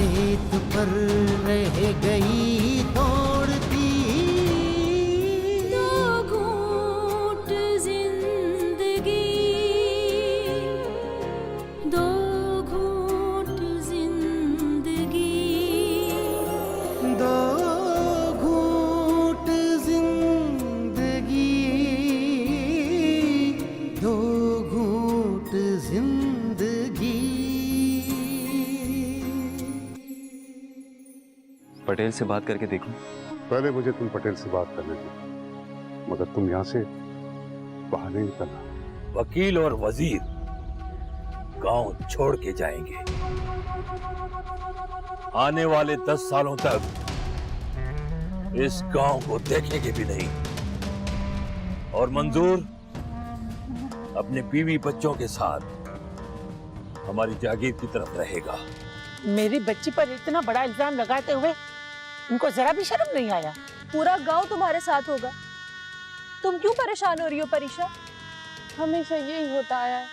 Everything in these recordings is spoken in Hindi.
रेत पर रह गई तोड़ती, दो घूंट जिंदगी, दो घूंट जिंदगी, दो घूंट जिंदगी, दो घूंट जिंदगी। पटेल से बात करके देखो। पहले मुझे तुम पटेल से बात करने दो, मगर तुम यहाँ से बाहर नहीं निकलना। वकील और वजीर गांव छोड़ के जाएंगे। आने वाले 10 सालों तक इस गांव को देखेंगे भी नहीं। और मंजूर अपने बीवी बच्चों के साथ हमारी जागीर की तरफ रहेगा। मेरी बच्ची पर इतना बड़ा इल्जाम लगाते हुए उनको जरा भी शर्म नहीं आया। पूरा गांव तुम्हारे साथ होगा, तुम क्यों परेशान हो रही हो परीक्षा? हमेशा यही होता आया है,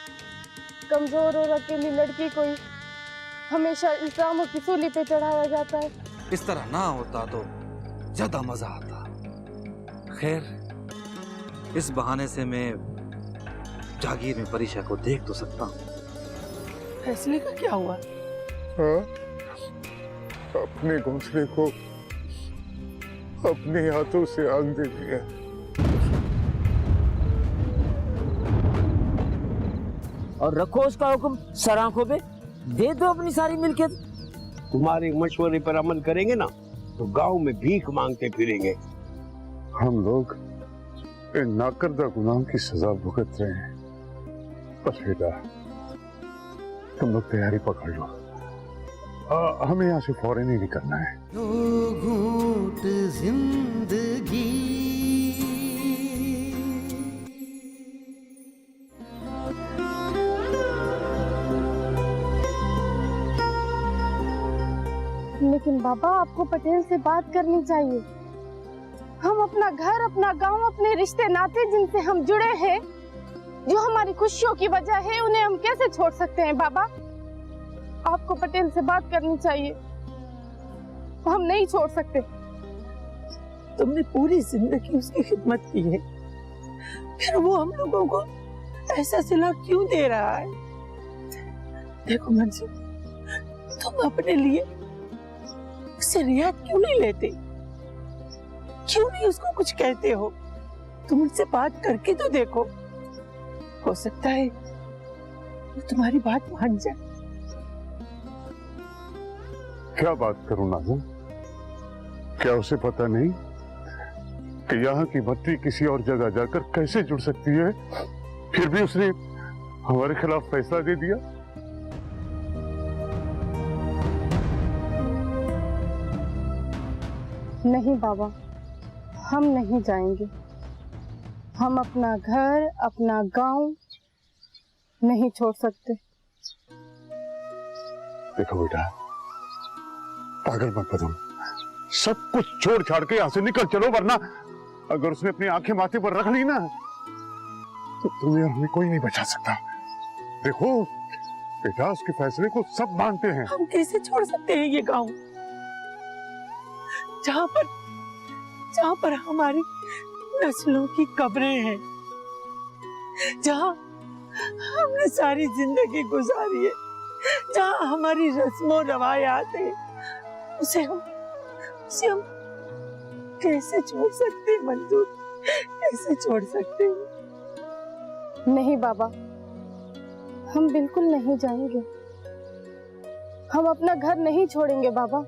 कमजोर और अकेली लड़की को ही हमेशा इल्जामों की सूली पे चढ़ाया जाता है। इस तरह ना होता तो ज्यादा मजा आता। खैर, इस बहाने से मैं जागीर में परीक्षा को देख तो सकता हूँ। फैसले का क्या हुआ? अपने घोंसले को अपने हाथों से आग दे दिया। और रखो उसका हुक्म सर आंखों पे, दे दो अपनी सारी मिल्कियत। तुम्हारे मशवरे पर अमल करेंगे ना तो गांव में भीख मांगते फिरेंगे। हम लोग इन नाकर्दा गुनाहों की सजा भुगत रहे हैं। बस बेटा, तुम लोग तैयारी पकड़ लो, हमें यहाँ से फौरन ही निकलना है। दो घूंट जिंदगी, लेकिन बाबा, आपको पटेल से बात करनी चाहिए। हम अपना घर, अपना गांव, अपने रिश्ते नाते जिनसे हम जुड़े हैं, जो हमारी खुशियों की वजह है, उन्हें हम कैसे छोड़ सकते हैं बाबा? आपको पटेल से बात करनी चाहिए, हम नहीं छोड़ सकते। तुमने पूरी जिंदगी उसकी खिदमत की है, फिर वो हम लोगों को ऐसा सिला क्यों दे रहा है? देखो मंजूर, तुम अपने लिए उससे रियायत क्यों नहीं लेते? क्यों नहीं उसको कुछ कहते हो? तुम उनसे बात करके तो देखो, हो सकता है वो तुम्हारी बात मान जाए। क्या बात करूं नाज़िम? क्या उसे पता नहीं कि यहाँ की बत्ती किसी और जगह जाकर कैसे जुड़ सकती है? फिर भी उसने हमारे खिलाफ फैसला दे दिया। नहीं बाबा, हम नहीं जाएंगे। हम अपना घर, अपना गांव नहीं छोड़ सकते। देखो बेटा, पागल मत बनो, सब कुछ छोड़ छाड़ के यहाँ से निकल चलो, वरना अगर उसने अपनी आंखें माथे पर रख ली ना तो तुम्हें और हमें कोई नहीं बचा सकता। देखो बेटा, उसके फैसले को सब मानते हैं। हम कैसे छोड़ सकते हैं ये गांव, जहाँ पर हमारी नस्लों की कब्रें हैं, जहाँ हमने सारी जिंदगी गुजारी है, जहाँ हमारी रस्मों रवायात है, उसे हम कैसे छोड़ सकते हैं मंजूर? कैसे छोड़ सकते हैं? नहीं बाबा, हम बिल्कुल नहीं जाएंगे। हम अपना घर नहीं छोड़ेंगे बाबा।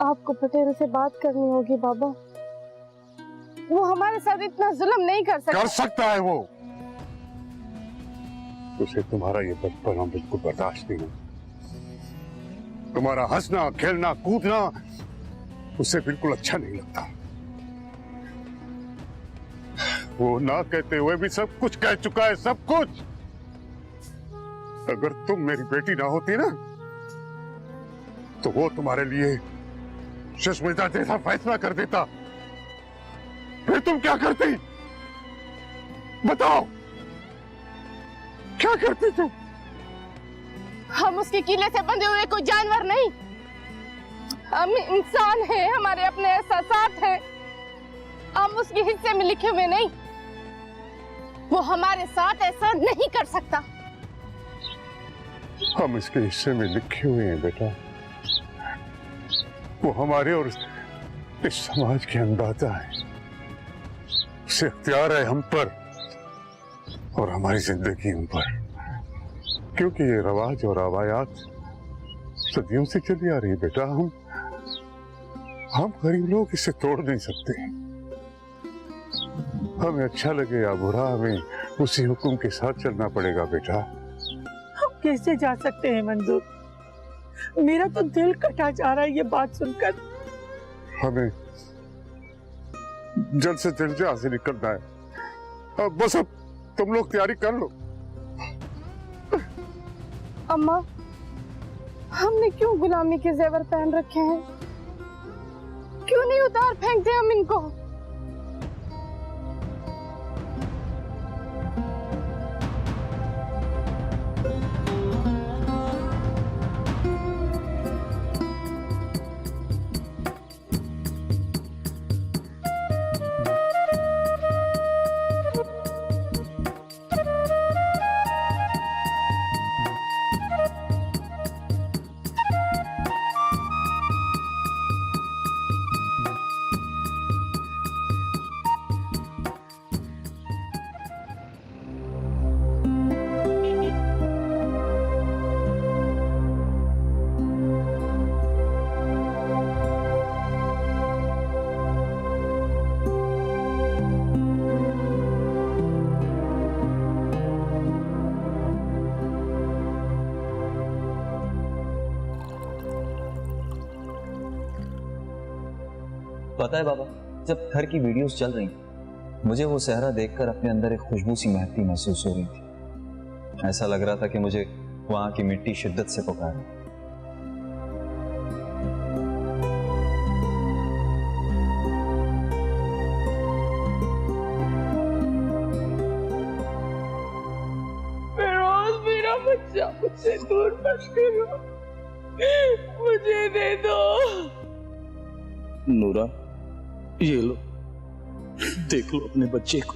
आपको पटेल से बात करनी होगी बाबा, वो हमारे साथ इतना जुल्म नहीं कर सकता। कर सकता है वो, उसे तुम्हारा ये बचपना बिल्कुल बर्दाश्त नहीं है। तुम्हारा हंसना, खेलना, कूदना उसे बिल्कुल अच्छा नहीं लगता। वो ना कहते हुए भी सब कुछ कह चुका है, सब कुछ। अगर तुम मेरी बेटी ना होती ना तो वो तुम्हारे लिए सुष्मिता जैसा फैसला कर देता। फिर तुम क्या करती? बताओ, क्या करती तुम? हम उसके किले से बंधे हुए कोई जानवर नहीं, हम इंसान हैं, हमारे अपने एहसासात हैं, हम उसके हिस्से में लिखे हुए नहीं। वो हमारे साथ ऐसा नहीं कर सकता। हम इसके हिस्से में लिखे हुए हैं बेटा, वो हमारे और इस समाज के अंदाजा है, उसे अख्तियार है हम पर और हमारी जिंदगी उन पर, क्योंकि ये रवाज और रवायात सदियों से चली आ रही है बेटा। हम गरीब लोग इसे तोड़ नहीं सकते। हमें अच्छा लगे या बुरा, हमें उसी हुक्म के साथ चलना पड़ेगा बेटा। हम कैसे जा सकते हैं मंजूर? मेरा तो दिल कटा जा रहा है ये बात सुनकर। हमें जल्द से जल्द यहाँ से निकलना है। अब बस अब तुम लोग तैयारी कर लो। अम्मा, हमने क्यों गुलामी के जेवर पहन रखे हैं? क्यों नहीं उतार फेंकते हम इनको? पता है बाबा, जब घर की वीडियोस चल रही मुझे वो सहरा देखकर अपने अंदर एक खुशबू सी महकती महसूस हो रही थी। ऐसा लग रहा था कि मुझे वहां की मिट्टी शिद्दत से पुकारे। फिरोज, मेरा बच्चा मुझसे दूर मत करो, मुझे दे दो। नूरा, ये लो, देख लो अपने बच्चे को।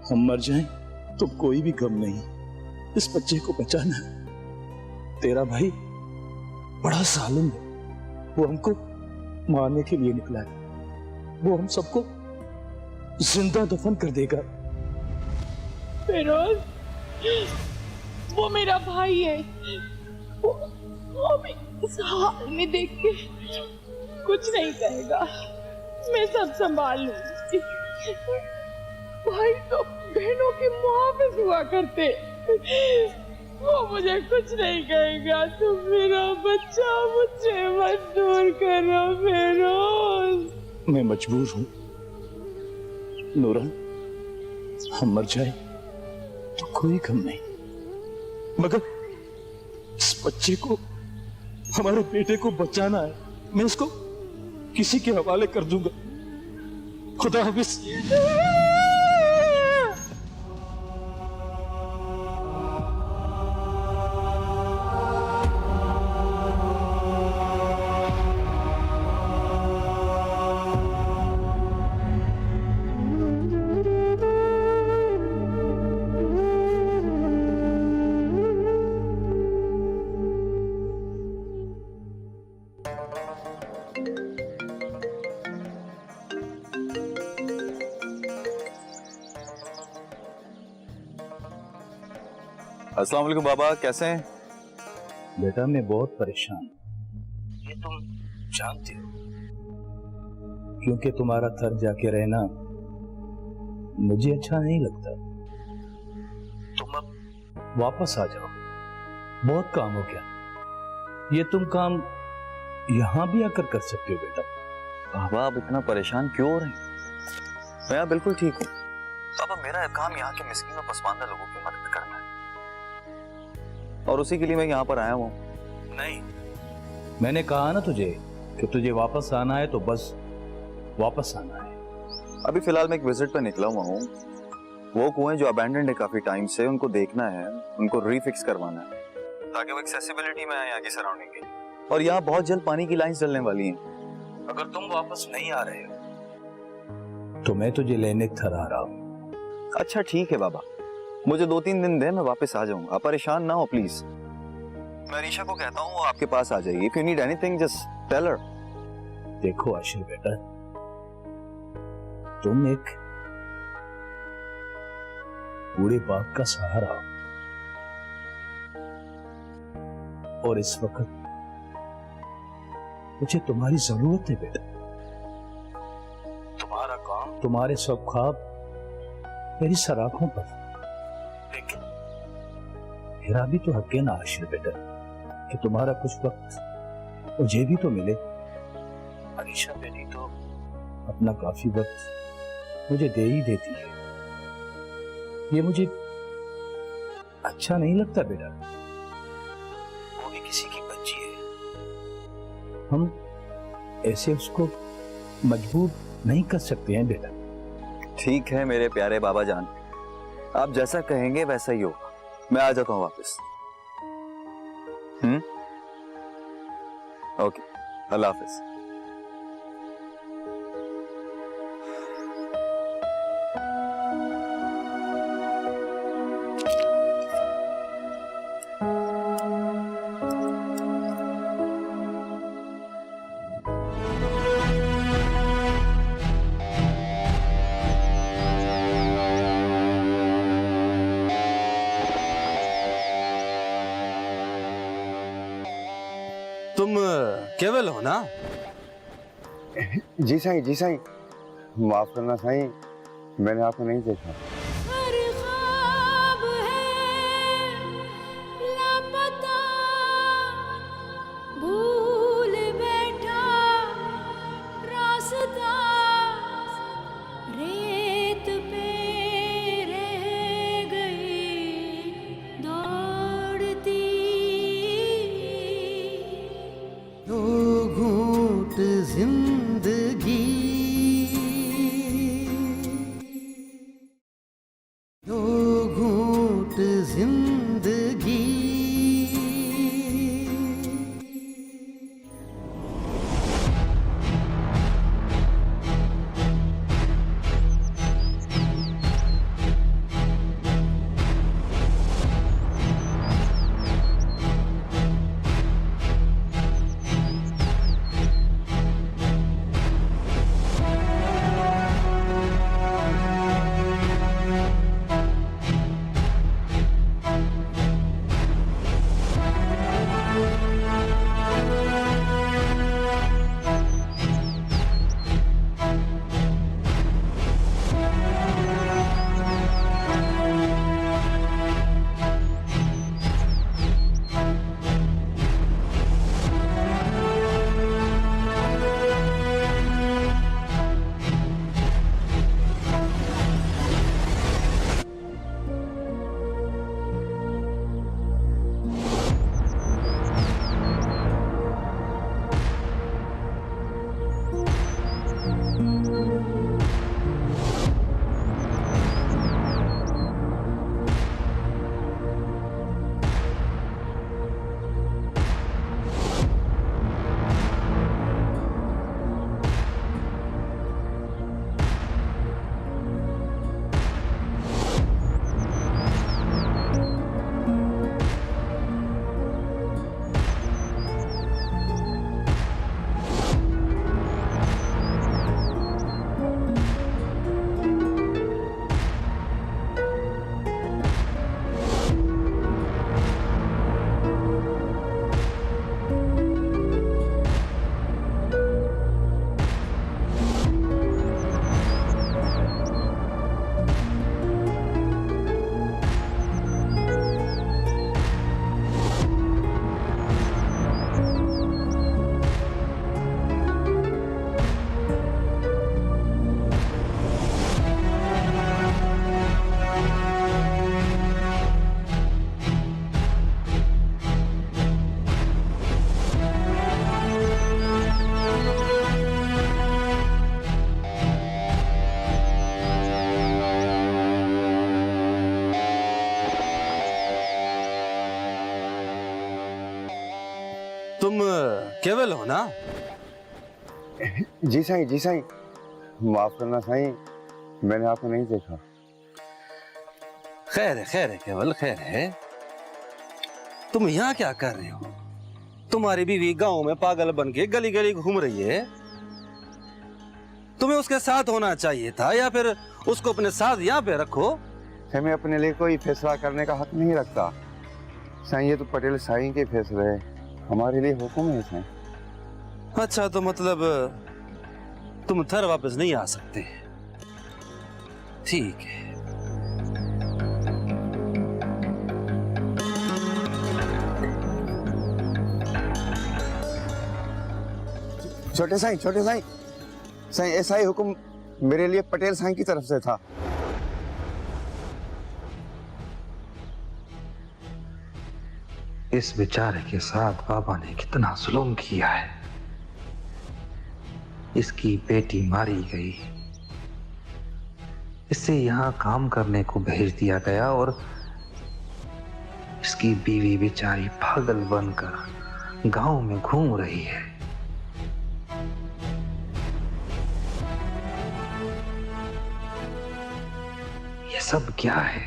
हम मर जाएं तो कोई भी गम नहीं, इस बच्चे को बचाना है। तेरा भाई बड़ा जालिम है, वो हमको मारने के लिए निकला है। वो हम सबको जिंदा दफन कर देगा। फिरोज, वो मेरा भाई है, वो हमें इस हाल में देख के कुछ नहीं कहेगा, मैं सब संभाल लूंगी। भाई तो बहनों के मुहाफिज हुआ करते, वो मुझे कुछ नहीं कहेगा। तुम मेरा बच्चा मुझसे मत दूर करो फिरोज। मैं मजबूर हूं नूरा, हम मर जाए तो कोई गम नहीं, मगर इस बच्चे को, हमारे बेटे को बचाना है। मैं इसको किसी के हवाले कर दूंगा। खुदा हाफिज। अस्सलाम वालेकुम बाबा, कैसे हैं? बेटा मैं बहुत परेशान हूं, ये तुम जानते हो, क्योंकि तुम्हारा थक जाके रहना मुझे अच्छा नहीं लगता। तुम अब वापस आ जाओ, बहुत काम हो गया। ये तुम काम यहां भी आकर कर सकते हो बेटा। बाबा आप इतना परेशान क्यों हो रहे हैं? मैं यहाँ बिल्कुल ठीक हूँ। बाबा मेरा काम यहाँ के मिस्कीन और पसमानदा लोगों की मदद करना है, और उसी के लिए मैं यहाँ पर आया हूँ। नहीं, मैंने कहा ना तुझे कि तुझे वापस आना है तो बस वापस आना है। अभी फिलहाल मैं एक विजिट पर निकला हुआ हूँ। वो कुएं जो अबैंडन्ड है काफी टाइम से, उनको देखना है, उनको रीफिक्स करवाना है। ताकि वो एक्सेसिबिलिटी में आए यहाँ की सराउंडिंग की। और यहाँ बहुत जल्द पानी की लाइन चलने वाली हैं। अगर तुम वापस नहीं आ रहे हो तो मैं तुझे लेने घर आ रहा हूँ। अच्छा ठीक है बाबा, मुझे 2-3 दिन दे, मैं वापस आ जाऊंगा। आप परेशान ना हो प्लीज। मैं रीशा को कहता हूँ वो आपके पास आ जाएगी। If you need anything just tell her. देखो आशिर बेटा, तुम एक बूढ़े बाप का सहारा हो और इस वक्त मुझे तुम्हारी जरूरत है बेटा। तुम्हारा काम, तुम्हारे सब ख्वाब मेरी सराखों पर, लेकिन मेरा भी तो हक है ना आशिर बेटा कि तुम्हारा कुछ वक्त मुझे भी तो मिले। अरीशा बेटी तो अपना काफी वक्त मुझे दे ही देती है। ये मुझे अच्छा नहीं लगता बेटा। वो भी किसी की बच्ची है, हम ऐसे उसको मजबूर नहीं कर सकते हैं बेटा। ठीक है मेरे प्यारे बाबा जान, आप जैसा कहेंगे वैसा ही होगा। मैं आ जाता हूँ वापस। ओके, अल्लाह हाफिज। तुम केवल हो ना? जी साईं, माफ करना साईं, मैंने आपको नहीं देखा। हर ख्वाब है लापता, भूल बैठा रास्ता, रेत पे रह गई दौड़ती। दो घूंट जिंदगी तुम केवल हो ना? जी साईं, माफ करना साईं, मैंने आपको नहीं देखा। खैर है केवल, खैर है। तुम यहाँ क्या कर रहे हो? तुम्हारी बीवी गांव में पागल बन के गली गली घूम रही है। तुम्हें उसके साथ होना चाहिए था, या फिर उसको अपने साथ यहाँ पे रखो। हमें अपने लिए कोई फैसला करने का हक नहीं रखता साईं, ये तो पटेल साईं के फैसले है, हमारे लिए हुक्म है साईं। अच्छा, तो मतलब तुम थर वापस नहीं आ सकते? ठीक है। छोटे साईं, ऐसा ही हुक्म मेरे लिए पटेल साईं की तरफ से था। इस बेचारे के साथ बाबा ने कितना जुल्म किया है। इसकी बेटी मारी गई, इसे यहाँ काम करने को भेज दिया गया, और इसकी बीवी बेचारी पागल बनकर गांव में घूम रही है। ये सब क्या है,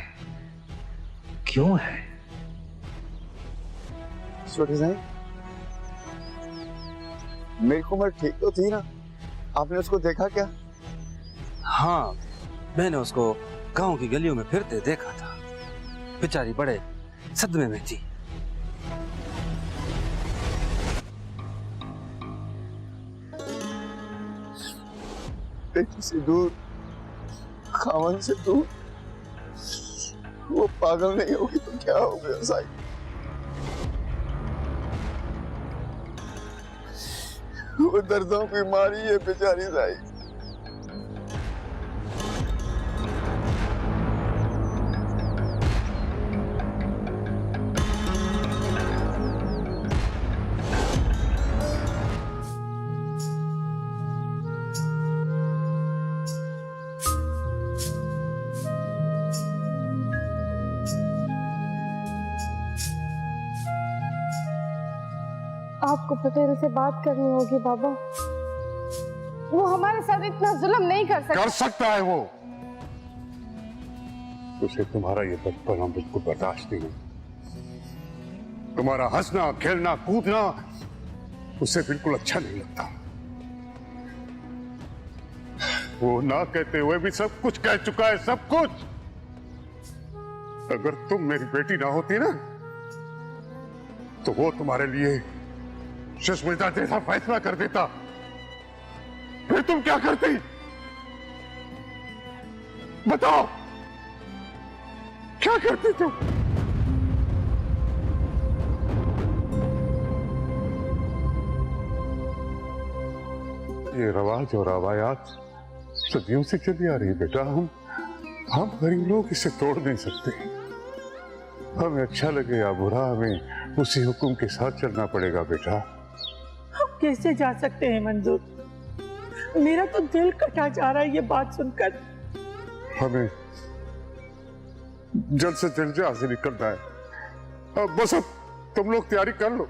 क्यों है? छोटे साईं, मेरी उम्र ठीक तो थी ना? आपने उसको देखा क्या? हाँ, मैंने उसको गांव की गलियों में फिरते देखा था। बेचारी बड़े सदमे में थी। बेटी से दूर, खावन से दूर, वो पागल नहीं होगी तो क्या हो गया साईं? वो दर्दों की मारी है बेचारी साईं। आपको पटेल से बात करनी होगी बाबा। वो हमारे साथ इतना जुल्म नहीं कर सकता। कर सकता है वो। उसे तुम्हारा ये बचपना बिल्कुल बर्दाश्त नहीं। तुम्हारा हंसना, खेलना, कूदना उसे बिल्कुल अच्छा नहीं लगता। वो ना कहते हुए भी सब कुछ कह चुका है, सब कुछ। अगर तुम मेरी बेटी ना होती ना, तो वो तुम्हारे लिए सुष्मिता जैसा फैसला कर देता। फिर तुम क्या करती? बताओ, क्या करती तुम? ये रवाज और रवायात सदियों से चली आ रही है बेटा। हम गरीब लोग इसे तोड़ नहीं सकते। हमें अच्छा लगे या बुरा, हमें उसी हुक्म के साथ चलना पड़ेगा बेटा। हम कैसे जा सकते हैं मंजूर? मेरा तो दिल कटा जा रहा है ये बात सुनकर। हमें जल्द से जल्द यहाँ से निकलना है। बस अब तुम लोग तैयारी कर लो।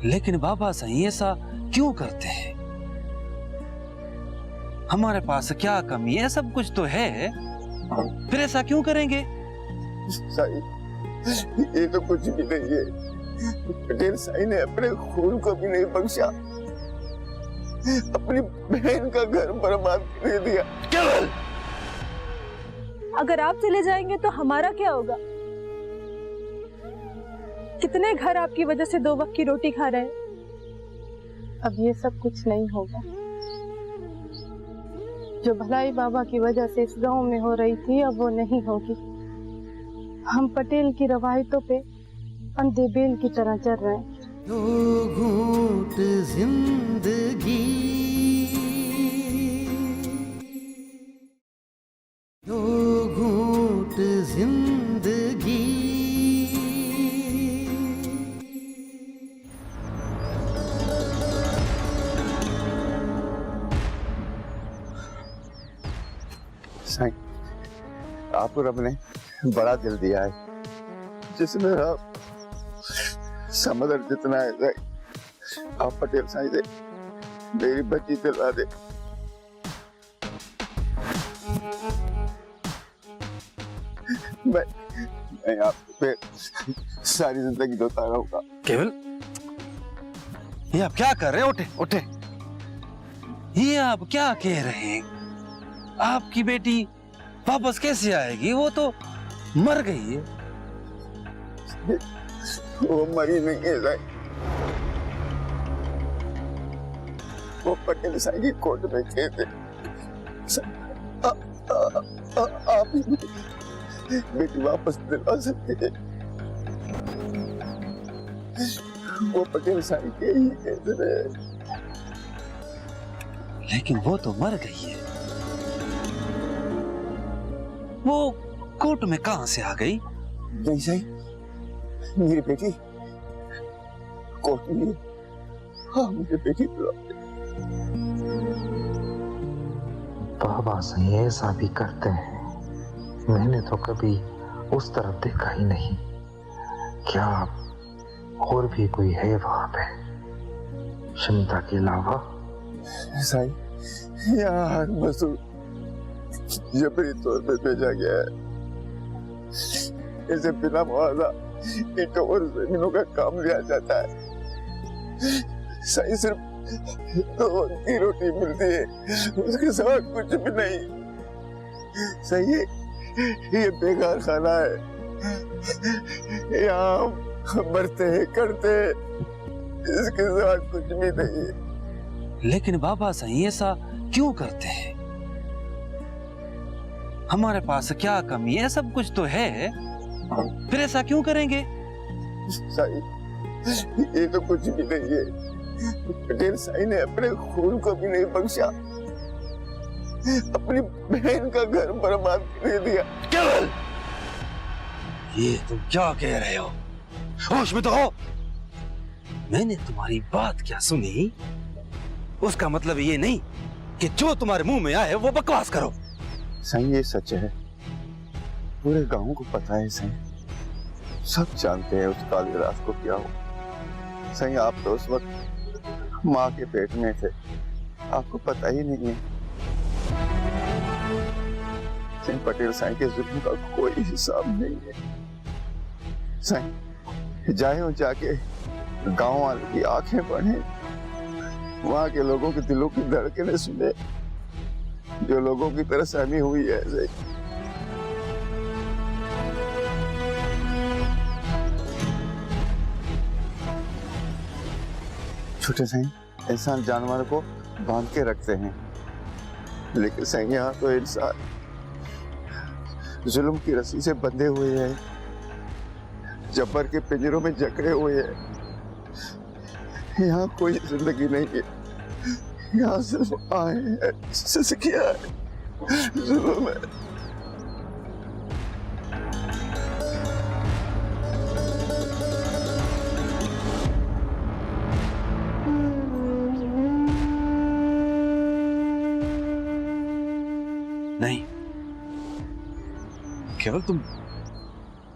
लेकिन बाबा सही ऐसा क्यों करते हैं? हमारे पास क्या कमी है? सब कुछ तो है, फिर ऐसा क्यों करेंगे? साईं, ये तो कुछ भी नहीं है। पटेल साईं ने अपने खून को भी नहीं बख्शा, अपनी बहन का घर बर्बाद कर दिया। केवल अगर आप चले जाएंगे तो हमारा क्या होगा? कितने घर आपकी वजह से 2 वक्त की रोटी खा रहे हैं। अब ये सब कुछ नहीं होगा। जो भलाई बाबा की वजह से इस गांव में हो रही थी, अब वो नहीं होगी। हम पटेल की रवायतों पे अंधे बेल की तरह चल रहे हैं। दो घूंट जिंदगी, दो घूंट जिंदगी। साईं, आपको रब ने बड़ा दिल दिया है, जिसमें आप समझदार जितना है साईं। आप पटेल साईं से मेरी बच्ची दिला दे। मैं आप पे सारी जिंदगी जोता रहूंगा। केवल ये आप क्या कर रहे हैं? उठे उठे, ये आप क्या कह रहे हैं? आपकी बेटी वापस कैसे आएगी? वो तो मर गई है। वो मरी नहीं है साईं, वो पटेल साईं की कोर्ट में कैद है। आप ही बेटी वापस दिलवा सकते हैं। वो पटेल साईं के ही कैद है। लेकिन वो तो मर गई है। वो कोर्ट में कहां से आ गई? नहीं साईं, मेरी बेटी कोर्ट में। हाँ, मेरी बेटी बाबा सही ऐसा भी करते हैं। मैंने तो कभी उस तरफ देखा ही नहीं। क्या और भी कोई है वहां पे क्षमता के अलावा? साईं, यार मसूद जबरी तौर पे भेजा गया है। इसे बिना मुआवजा ईंटों और जमीनों का काम लिया जाता है। साईं, सिर्फ 2 वक्त की रोटी मिलती है, उसके सिवा कुछ भी नहीं। सही, ये बेकार खाना है। यहाँ मरते हैं करते, इसके सिवा कुछ भी नहीं है। लेकिन बाबा सही ऐसा क्यों करते हैं? हमारे पास क्या कमी है? सब कुछ तो है, फिर ऐसा क्यों करेंगे? साईं, ये तो कुछ भी नहीं है। पटेल साईं ने अपने खून को भी नहीं बख्शा, अपनी बहन का घर बर्बाद कर दिया। केवल ये तुम क्या कह रहे हो? होश में तो हो। मैंने तुम्हारी बात क्या सुनी, उसका मतलब ये नहीं कि जो तुम्हारे मुंह में आए वो बकवास करो। साईं, ये सच है, पूरे गांव को पता है साईं, सब जानते हैं उस काली रात को क्या हुआ। साईं, आप तो उस वक्त माँ के पेट में थे, आपको पता ही नहीं है। साईं, पटेल साईं के जुल्म का कोई हिसाब नहीं है। साईं, जाए और जाके गांव वालों की आंखें पढ़े, वहां के लोगों के दिलों की धड़कनें सुने, जो लोगों की तरह सहमी हुई है। साईं, छोटे साईं, इंसान जानवर को बांध के रखते हैं, लेकिन साईं यहाँ तो इंसान जुल्म की रस्सी से बंधे हुए हैं, जब्बर के पिंजरों में जकड़े हुए हैं। यहाँ कोई जिंदगी नहीं है, यहाँ सिर्फ आए हैं, सिसकिया है, जुल्म है। नहीं, केवल तुम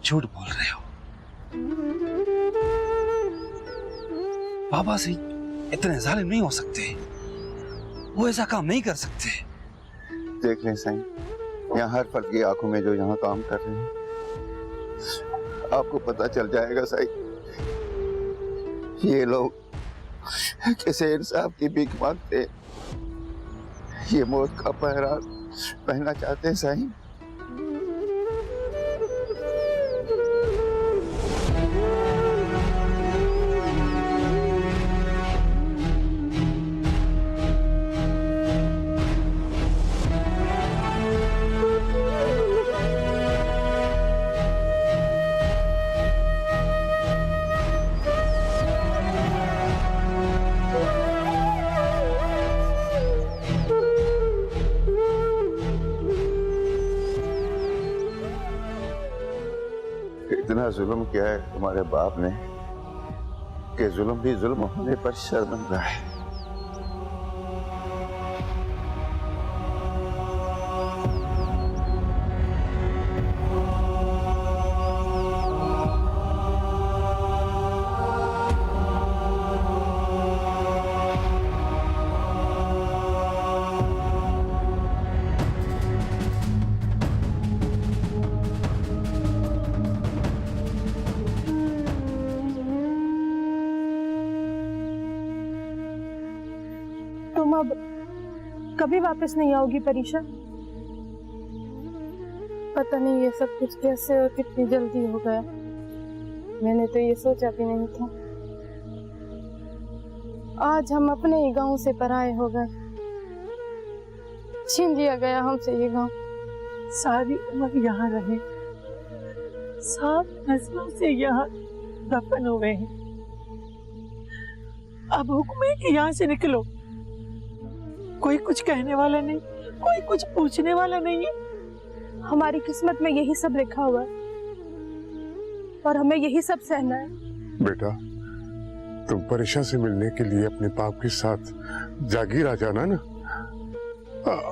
झूठ बोल रहे हो। बाबा से इतने जालिम नहीं हो सकते, वो ऐसा काम नहीं कर सकते। देख लें साईं, यहाँ हर फर्द की आंखों में जो यहाँ काम कर रहे हैं, आपको पता चल जाएगा साईं, ये लोग किसे इंसाफ की भीख मांगते, ये मौत का पहरा पहनना चाहते हैं साईं। इतना जुल्म किया है तुम्हारे बाप ने कि जुल्म भी जुल्म होने पर शर्मिंदा है। तुम अब कभी वापस नहीं आओगी परीक्षा? पता नहीं ये सब कुछ कैसे और कितनी जल्दी हो गया, मैंने तो ये सोचा भी नहीं था। आज हम अपने ही गांव से पराए हो गए, छीन लिया गया हमसे ये गांव। सारी उम्र यहाँ रहे, 7 नस्लों से यहाँ दफन हुए हैं। अब हुक्म है कि यहाँ से निकलो। कोई कुछ कहने वाला नहीं, कोई कुछ पूछने वाला नहीं है। हमारी किस्मत में यही सब लिखा हुआ है और हमें यही सब सहना है। बेटा, तुम परीक्षा से मिलने के लिए अपने बाप के साथ जागीर आ जाना ना,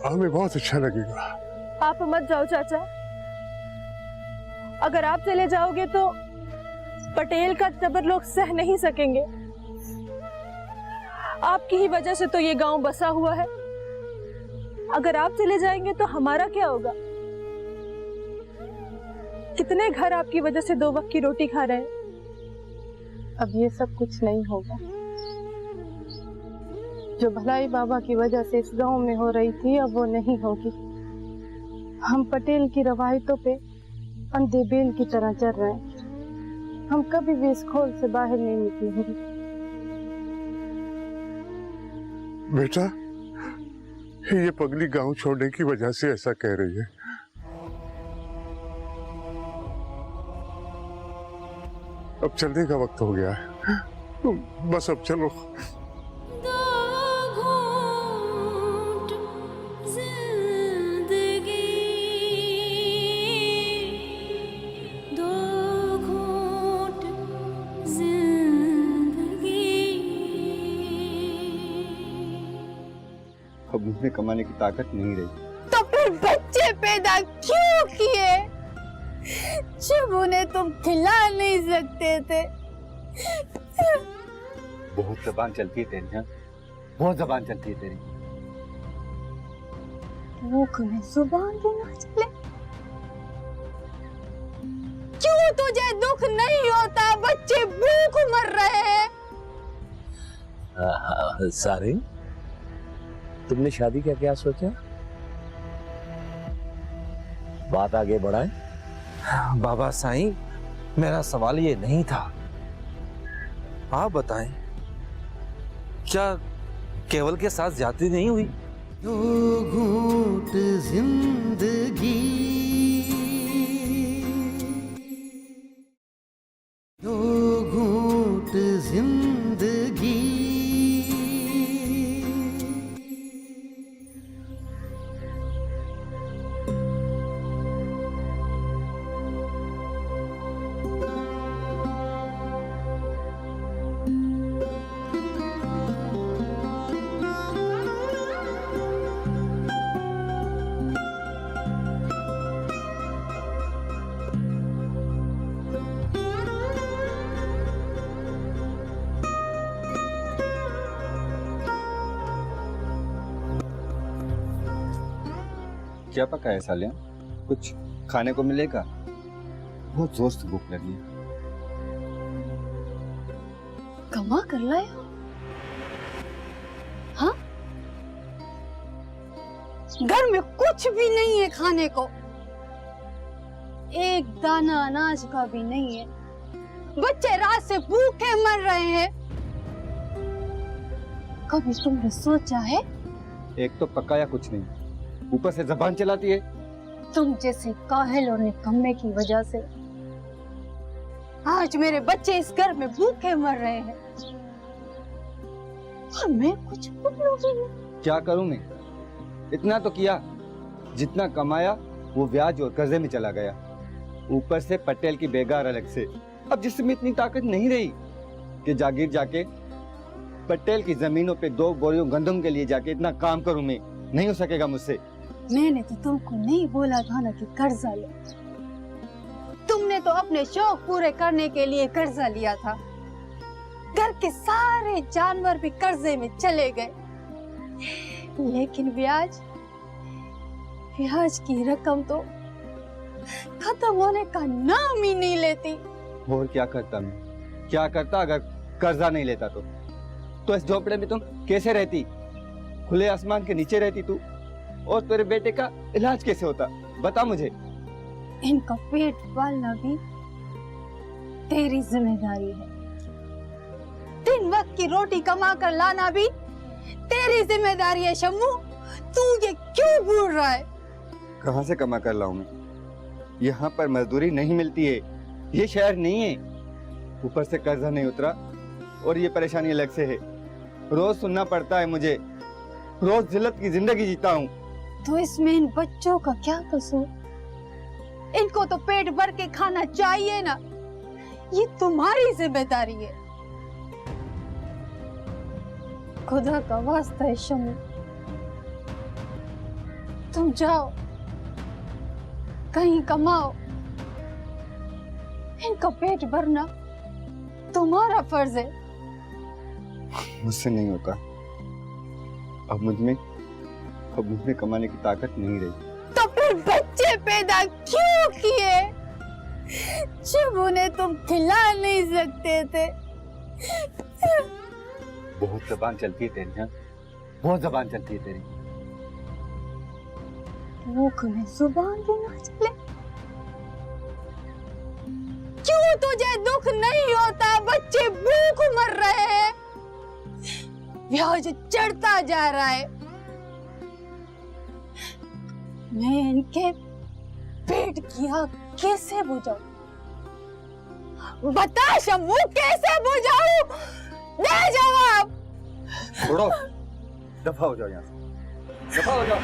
हमें बहुत अच्छा लगेगा। आप मत जाओ चाचा, अगर आप चले जाओगे तो पटेल का जबर लोग सह नहीं सकेंगे। आपकी ही वजह से तो ये गांव बसा हुआ है। अगर आप चले जाएंगे तो हमारा क्या होगा? कितने घर आपकी वजह से 2 वक्त की रोटी खा रहे हैं। अब ये सब कुछ नहीं होगा। जो भलाई बाबा की वजह से इस गांव में हो रही थी, अब वो नहीं होगी। हम पटेल की रवायतों पे अंधे बेल की तरह चल रहे हैं। हम कभी भी इस खोल से बाहर नहीं निकलेंगे। बेटा, ये पगली गांव छोड़ने की वजह से ऐसा कह रही है। अब चलने का वक्त हो गया है, बस अब चलो। अब मुझमें कमाने की ताकत नहीं रही। तो फिर बच्चे पैदा क्यों किए जब उन्हें तुम खिला नहीं सकते थे? बहुत जबान चलती है तेरी, हाँ? बहुत जबान चलती है तेरी। भूख में जुबान भी ना चले? क्यों तुझे दुख नहीं होता? बच्चे भूख मर रहे हैं। सारे, तुमने शादी का क्या सोचा? बात आगे बढ़ाएं। बाबा साईं, मेरा सवाल ये नहीं था। आप बताएं, क्या केवल के साथ ज्यादती नहीं हुई? 2 घूंट जिंदगी, 2 घूंट जिंदगी, क्या पका है सालिया? कुछ खाने को मिलेगा? बहुत जोर से भूख लगी है। कमा कर लाए हो? हाँ, घर में कुछ भी नहीं है खाने को, एक दाना अनाज का भी नहीं है। बच्चे रात से भूखे मर रहे हैं। कभी तुमने सोचा है? एक तो पकाया कुछ नहीं, ऊपर से जबान चलाती है। तुम जैसे काहिल और निकम्मे की वजह से आज मेरे बच्चे इस घर में भूखे मर रहे हैं और मैं कुछ बोलूंगी नहीं। क्या करूं मैं? इतना तो किया, जितना कमाया वो ब्याज और कर्जे में चला गया, ऊपर से पटेल की बेगार अलग से। अब जिसमें इतनी ताकत नहीं रही कि जागीर जाके पटेल की जमीनों पे 2 बोरियों गंदम के लिए जाके इतना काम करूं मैं, नहीं हो सकेगा मुझसे। मैंने तो तुमको नहीं बोला था ना कि कर्जा ले। तुमने तो अपने शौक पूरे करने के लिए कर्जा लिया था। घर के सारे जानवर भी कर्जे में चले गए, लेकिन ब्याज की रकम तो खत्म होने का नाम ही नहीं लेती। और क्या करता मैं, क्या करता अगर कर्जा नहीं लेता तो इस झोपड़े में तुम कैसे रहती? खुले आसमान के नीचे रहती तू, और तेरे बेटे का इलाज कैसे होता? बता मुझे। इनका पेट पालना भी तेरी जिम्मेदारी है, 3 वक्त की रोटी कमा कर लाना भी तेरी जिम्मेदारी है। शम्मू, तू ये क्यों भूल रहा है? कहाँ से कमा कर लाऊं मैं? यहाँ पर मजदूरी नहीं मिलती है, ये शहर नहीं है, ऊपर से कर्जा नहीं उतरा और ये परेशानी अलग से है। रोज सुनना पड़ता है मुझे, रोज जिल्लत की जिंदगी जीता हूँ। तो इसमें इन बच्चों का क्या कसूर? इनको तो पेट भर के खाना चाहिए ना, ये तुम्हारी जिम्मेदारी है। खुदा का वास्ता है शम्मू, तुम जाओ कहीं कमाओ, इनका पेट भरना तुम्हारा फर्ज है। मुझसे नहीं होता, अब मुझ में कमाने की ताकत नहीं रही। तो फिर बच्चे पैदा क्यों किए जब उन्हें तुम खिला नहीं सकते थे? बहुत जबान चलती है तेरी, हाँ? बहुत जबान चलती है तेरी। भूख में जुबान भी ना चले? क्यों तुझे दुख नहीं होता? बच्चे भूख मर रहे हैं, ब्याज चढ़ता जा रहा है। मैं इनके पेट की आग कैसे बुझाऊं? बता शम्मू, कैसे बुझाऊं? दे जवाब। छोड़ो, दफा हो जाओ यहाँ से, दफा हो जाओ।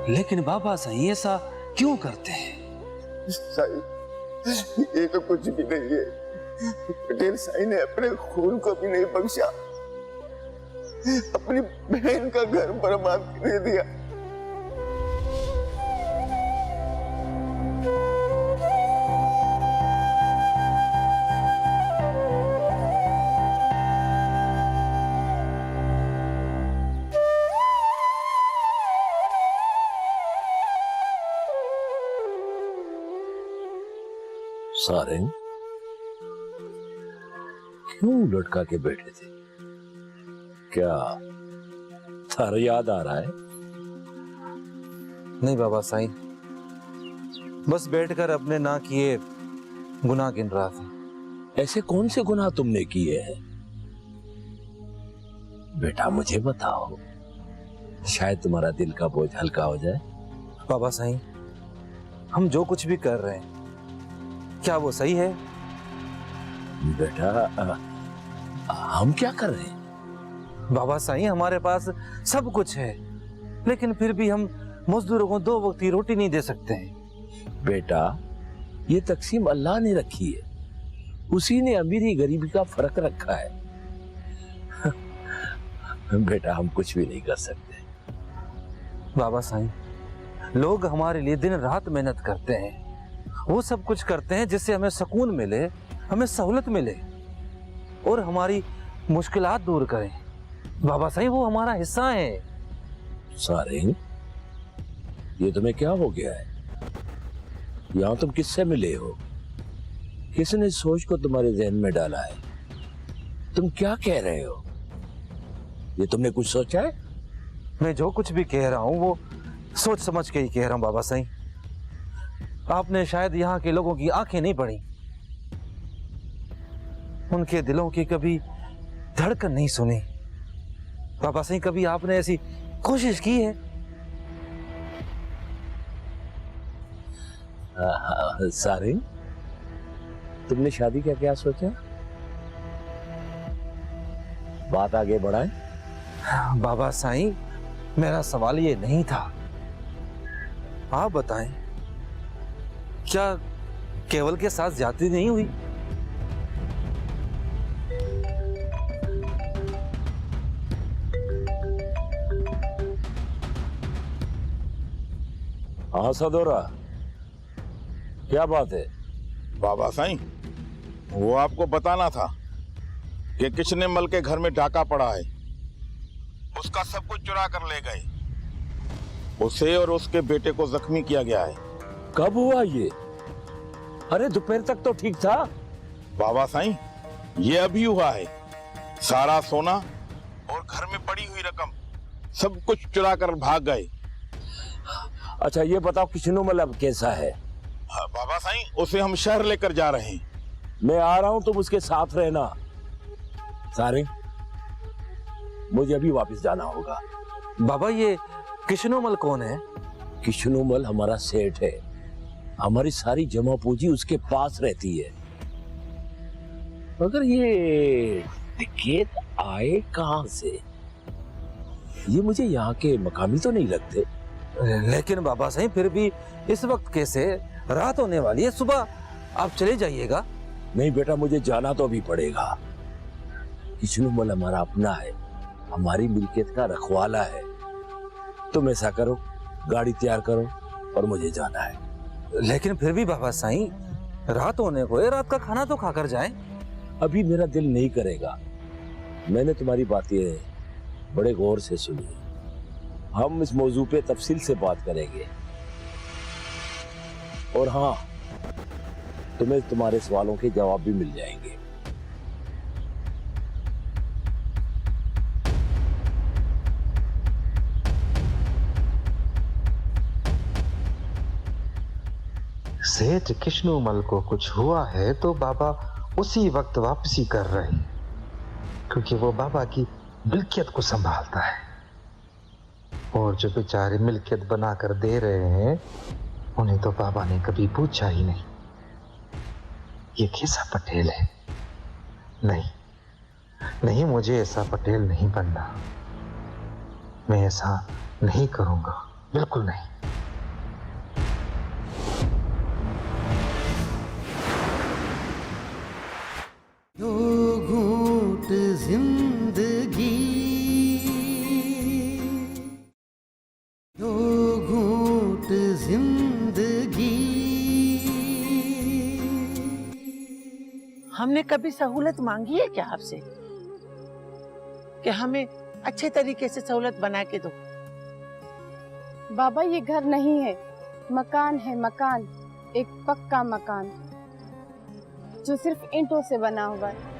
लेकिन बाबा साईं ऐसा क्यों करते हैं? साईं, ये तो कुछ भी नहीं है। पटेल साईं ने अपने खून को भी नहीं बख्शा, अपनी बहन का घर बर्बाद कर दिया। सारंग, क्यों लटका के बैठे थे? क्या थारा याद आ रहा है? नहीं बाबा साईं, बस बैठकर अपने ना किए गुनाह गिन रहा था। ऐसे कौन से गुनाह तुमने किए हैं? बेटा मुझे बताओ, शायद तुम्हारा दिल का बोझ हल्का हो जाए। बाबा साईं, हम जो कुछ भी कर रहे हैं क्या वो सही है? बेटा हम क्या कर रहे हैं? बाबा साईं, हमारे पास सब कुछ है, लेकिन फिर भी हम मजदूरों को 2 वक्त की रोटी नहीं दे सकते हैं। बेटा, ये तकसीम अल्लाह ने रखी है, उसी ने अमीरी गरीबी का फर्क रखा है। बेटा, हम कुछ भी नहीं कर सकते। बाबा साईं, लोग हमारे लिए दिन रात मेहनत करते हैं, वो सब कुछ करते हैं जिससे हमें सुकून मिले, हमें सहूलत मिले और हमारी मुश्किलात दूर करें। बाबा साईं, वो हमारा हिस्सा है। सारिंग, ये तुम्हें क्या हो गया है? यहाँ तुम किससे मिले हो? किसने सोच को तुम्हारे जहन में डाला है? तुम क्या कह रहे हो? ये तुमने कुछ सोचा है? मैं जो कुछ भी कह रहा हूँ वो सोच समझ के ही कह रहा हूँ बाबा साईं। आपने शायद यहाँ के लोगों की आंखें नहीं पढ़ी, उनके दिलों की कभी धड़कन नहीं सुनी। बाबा साईं, कभी आपने ऐसी कोशिश की है? सारिंग, तुमने शादी का क्या सोचा? बात आगे बढ़ाएं? बाबा साईं, मेरा सवाल ये नहीं था। आप बताएं, क्या केवल के साथ ज्यादती नहीं हुई? हाँ सदोरा, क्या बात है? बाबा साईं, वो आपको बताना था कि किसने मल के घर में डाका पड़ा है, उसका सब कुछ चुरा कर ले गए। उसे और उसके बेटे को जख्मी किया गया है। कब हुआ ये? अरे दोपहर तक तो ठीक था। बाबा साईं, ये अभी हुआ है। सारा सोना और घर में पड़ी हुई रकम सब कुछ चुरा कर भाग गए। अच्छा ये बताओ, किशनुमल अब कैसा है? हाँ, बाबा साईं, उसे हम शहर लेकर जा रहे हैं। मैं आ रहा हूं, तुम उसके साथ रहना। सारे, मुझे अभी वापस जाना होगा। बाबा, ये किशनुमल कौन है? किशनुमल हमारा सेठ है, हमारी सारी जमा पूंजी उसके पास रहती है। मगर ये टिकट आए कहां से? ये मुझे यहाँ के मकामी तो नहीं लगते। लेकिन बाबा साईं, फिर भी इस वक्त कैसे? रात होने वाली है, सुबह आप चले जाइएगा। नहीं बेटा, मुझे जाना तो अभी पड़ेगा। किशनुमल हमारा अपना है, हमारी मिल्कियत का रखवाला है। तुम ऐसा करो, गाड़ी तैयार करो और मुझे जाना है। लेकिन फिर भी बाबा साईं, रात होने को है, रात का खाना तो खाकर जाएं। अभी मेरा दिल नहीं करेगा। मैंने तुम्हारी बातें बड़े गौर से सुनी, हम इस मौजू पे तफसील से बात करेंगे। और हाँ, तुम्हें तुम्हारे सवालों के जवाब भी मिल जाएंगे। सेठ किशनुमल को कुछ हुआ है तो बाबा उसी वक्त वापसी कर रहे हैं, क्योंकि वो बाबा की मिल्कियत को संभालता है। और जो बेचारे मिल्कियत बनाकर दे रहे हैं, उन्हें तो बाबा ने कभी पूछा ही नहीं ये कैसा पटेल है। नहीं नहीं, मुझे ऐसा पटेल नहीं बनना। मैं ऐसा नहीं करूंगा, बिल्कुल नहीं। दो घूंट जिंदगी, दो घूंट जिंदगी। हमने कभी सहूलत मांगी है क्या आपसे कि हमें अच्छे तरीके से सहूलत बना के दो? बाबा, ये घर नहीं है, मकान है, मकान। एक पक्का मकान जो सिर्फ ईंटों से बना हुआ है।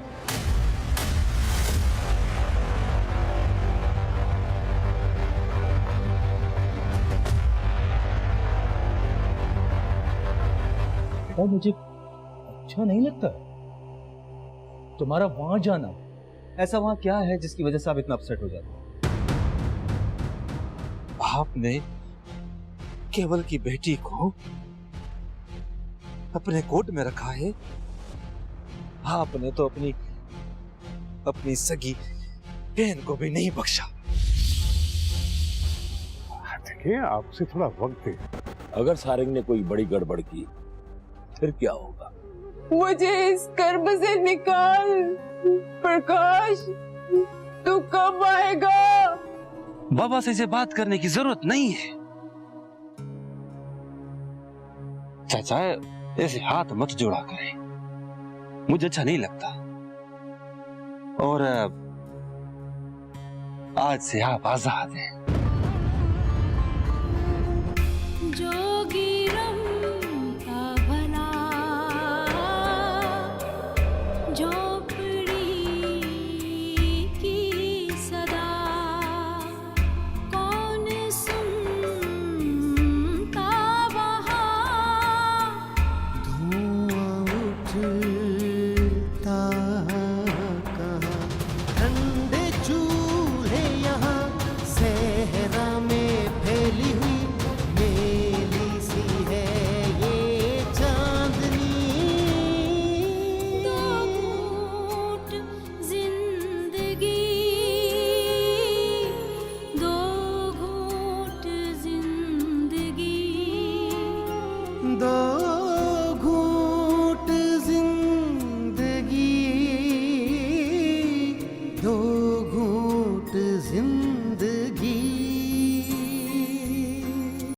और मुझे अच्छा नहीं लगता तुम्हारा वहां जाना। ऐसा वहां क्या है जिसकी वजह से आप इतना अपसेट हो जाते हैं? आपने केवल की बेटी को अपने कोर्ट में रखा है। आपने तो अपनी अपनी सगी बहन को भी नहीं बख्शा। देखिए, आपसे थोड़ा वक्त दे। अगर सारंग ने कोई बड़ी गड़बड़ की फिर क्या होगा? मुझे इस कर्म से निकाल। प्रकाश, तू कब आएगा? बाबा से इसे बात करने की जरूरत नहीं है। चाचा, ऐसे हाथ मत जोड़ा करें, मुझे अच्छा नहीं लगता। और आज से आप आजाद हैं। जोगी रमता भला झोपड़ी की सदा कौन सुनता वहाँ धुआं उठता कहाँ, ठंडे चूल्हे यहाँ सहरा में फैली हुई मेली सी है ये चांदनी। दो घूंट जिंदगी, दो घूंट जिंदगी, दो घूंट जिंदगी, दो घूंट जिंदगी।